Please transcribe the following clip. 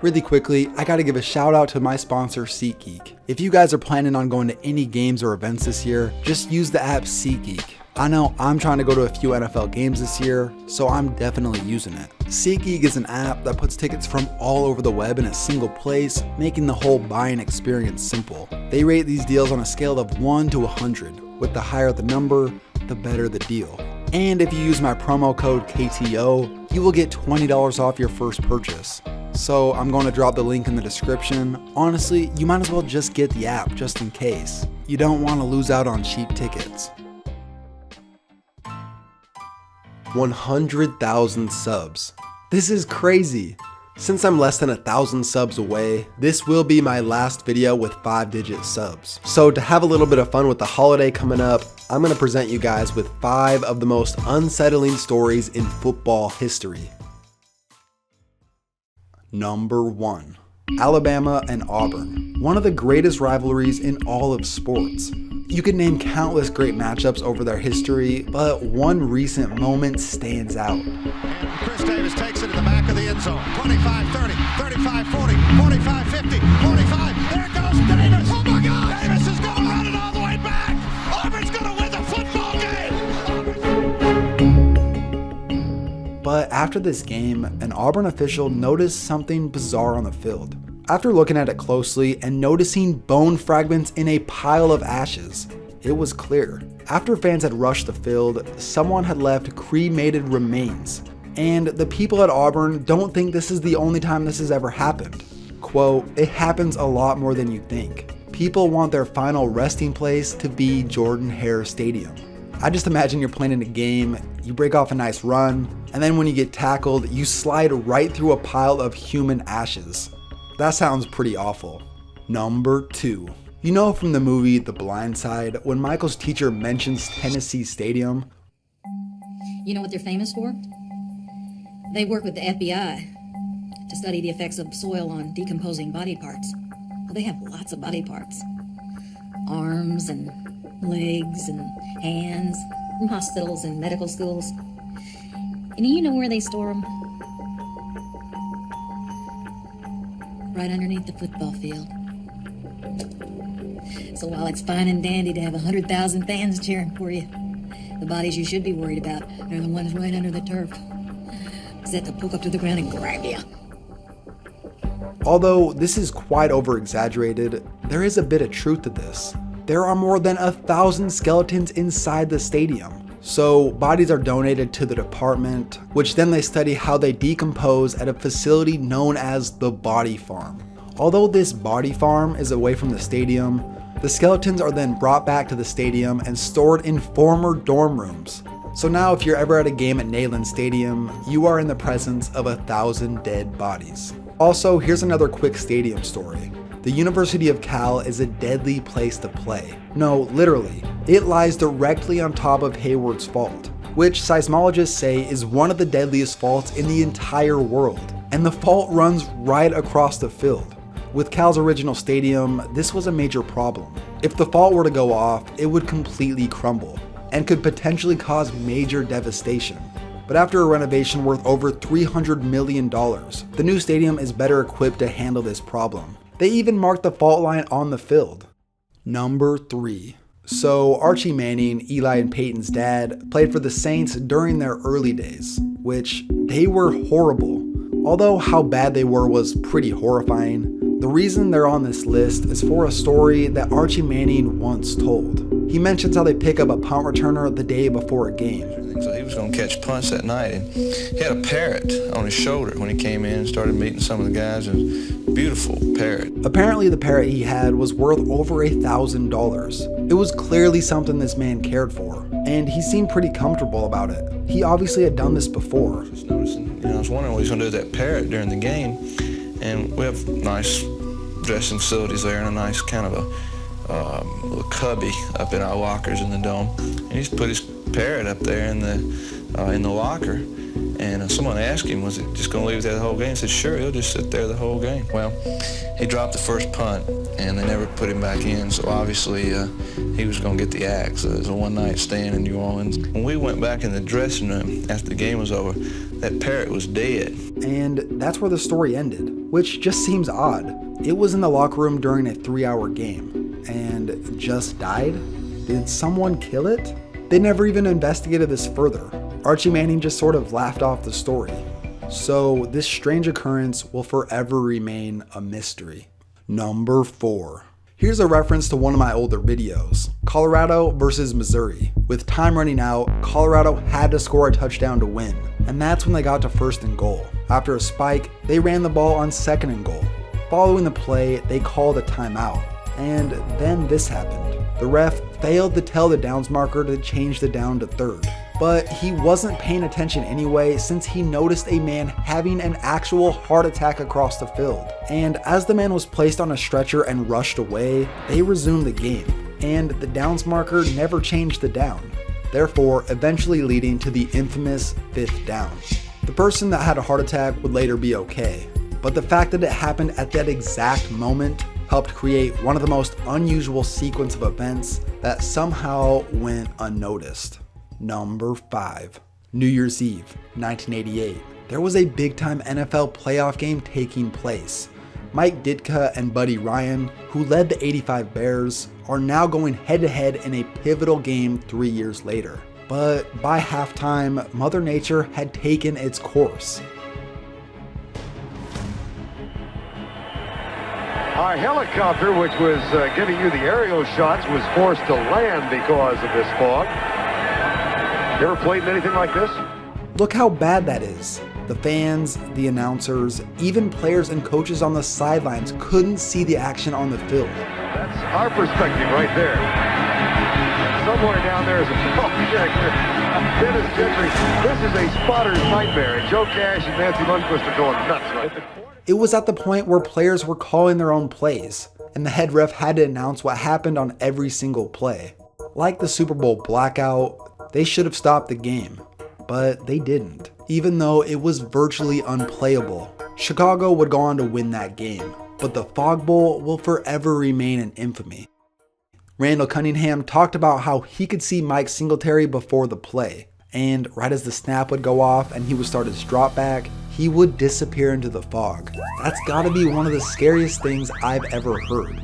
Really quickly, I gotta give a shout out to my sponsor SeatGeek. If you guys are planning on going to any games or events this year, just use the app SeatGeek. I know I'm trying to go to a few NFL games this year, so I'm definitely using it. SeatGeek is an app that puts tickets from all over the web in a single place, making the whole buying experience simple. They rate these deals on a scale of 1 to 100, with the higher the number, the better the deal. And if you use my promo code KTO, you will get $20 off your first purchase. So I'm going to drop the link in the description. Honestly, you might as well just get the app just in case. You don't want to lose out on cheap tickets. 100,000 subs. This is crazy. Since I'm less than 1,000 subs away, this will be my last video with 5-digit subs. So to have a little bit of fun with the holiday coming up, I'm going to present you guys with 5 of the most unsettling stories in football history. Number 1. Alabama and Auburn. One of the greatest rivalries in all of sports. You could name countless great matchups over their history, but one recent moment stands out. And Chris Davis takes it to the back of the end zone. 25-30, 35-40, 45-50, 45. There goes Davis. Oh my God! Davis is going running all the way back. Auburn's going to win the football game. But after this game, an Auburn official noticed something bizarre on the field. After looking at it closely and noticing bone fragments in a pile of ashes, it was clear. After fans had rushed the field, someone had left cremated remains. And the people at Auburn don't think this is the only time this has ever happened. Quote, "It happens a lot more than you think. People want their final resting place to be Jordan-Hare Stadium." I just imagine you're playing in a game, you break off a nice run, and then when you get tackled, you slide right through a pile of human ashes. That sounds pretty awful. Number 2. You know from the movie The Blind Side, when Michael's teacher mentions Tennessee Stadium? You know what they're famous for? They work with the FBI to study the effects of soil on decomposing body parts. Well, they have lots of body parts. Arms and legs and hands from hospitals and medical schools. And you know where they store them? Right underneath the football field. So while it's fine and dandy to have 100,000 fans cheering for you, the bodies you should be worried about are the ones right under the turf, set to poke up to the ground and grab you. Although this is quite over-exaggerated, there is a bit of truth to this. There are more than 1,000 skeletons inside the stadium. So bodies are donated to the department, which then they study how they decompose at a facility known as the body farm. Although this body farm is away from the stadium, the skeletons are then brought back to the stadium and stored in former dorm rooms. So now if you're ever at a game at Neyland Stadium, you are in the presence of 1,000 dead bodies. Also, here's another quick stadium story. The University of Cal is a deadly place to play. No, literally. It lies directly on top of Hayward's Fault, which seismologists say is one of the deadliest faults in the entire world. And the fault runs right across the field. With Cal's original stadium, this was a major problem. If the fault were to go off, it would completely crumble and could potentially cause major devastation. But after a renovation worth over $300 million, the new stadium is better equipped to handle this problem. They even marked the fault line on the field. Number 3. So Archie Manning, Eli and Peyton's dad, played for the Saints during their early days, which they were horrible. Although how bad they were was pretty horrifying, the reason they're on this list is for a story that Archie Manning once told. He mentions how they pick up a punt returner the day before a game. So he was going to catch punts that night, and he had a parrot on his shoulder when he came in and started meeting some of the guys. It was a beautiful parrot. Apparently the parrot he had was worth over $1,000. It was clearly something this man cared for, and he seemed pretty comfortable about it. He obviously had done this before. Just noticing, I was wondering what he was going to do with that parrot during the game, and we have nice dressing facilities there and a nice kind of a little cubby up in our lockers in the dome. And he's put his parrot up there in the locker. And someone asked him, was it just going to leave there the whole game? He said, sure, he'll just sit there the whole game. Well, he dropped the first punt, and they never put him back in. So obviously, he was going to get the axe. It was a one-night stand in New Orleans. When we went back in the dressing room after the game was over, that parrot was dead. And that's where the story ended. which just seems odd. It was in the locker room during a 3-hour game, and just died? Did someone kill it? They never even investigated this further. Archie Manning just sort of laughed off the story. So this strange occurrence will forever remain a mystery. Number 4. Here's a reference to one of my older videos, Colorado versus Missouri. With time running out, Colorado had to score a touchdown to win, and that's when they got to 1st and goal. After a spike, they ran the ball on 2nd and goal. Following the play, they called a timeout, and then this happened. The ref failed to tell the downs marker to change the down to 3rd. But he wasn't paying attention anyway, since he noticed a man having an actual heart attack across the field. And as the man was placed on a stretcher and rushed away, they resumed the game, and the downs marker never changed the down, therefore eventually leading to the infamous 5th down. The person that had a heart attack would later be okay, but the fact that it happened at that exact moment helped create one of the most unusual sequence of events that somehow went unnoticed. Number 5. New Year's Eve, 1988. There was a big-time NFL playoff game taking place. Mike Ditka and Buddy Ryan, who led the '85 Bears, are now going head-to-head in a pivotal game 3 years later. But by halftime, Mother Nature had taken its course. Our helicopter, which was giving you the aerial shots, was forced to land because of this fog. You ever played in anything like this? Look how bad that is. The fans, the announcers, even players and coaches on the sidelines couldn't see the action on the field. That's our perspective right there. Somewhere down there is a ball projector. Dennis Gentry. This is a spotter's nightmare, and Joe Cash and Nancy Lundquist are going nuts right there. It was at the point where players were calling their own plays, and the head ref had to announce what happened on every single play. Like the Super Bowl blackout, they should have stopped the game, but they didn't, even though it was virtually unplayable. Chicago would go on to win that game, but the Fog Bowl will forever remain in infamy. Randall Cunningham talked about how he could see Mike Singletary before the play, and right as the snap would go off and he would start his drop back, he would disappear into the fog. That's gotta be one of the scariest things I've ever heard.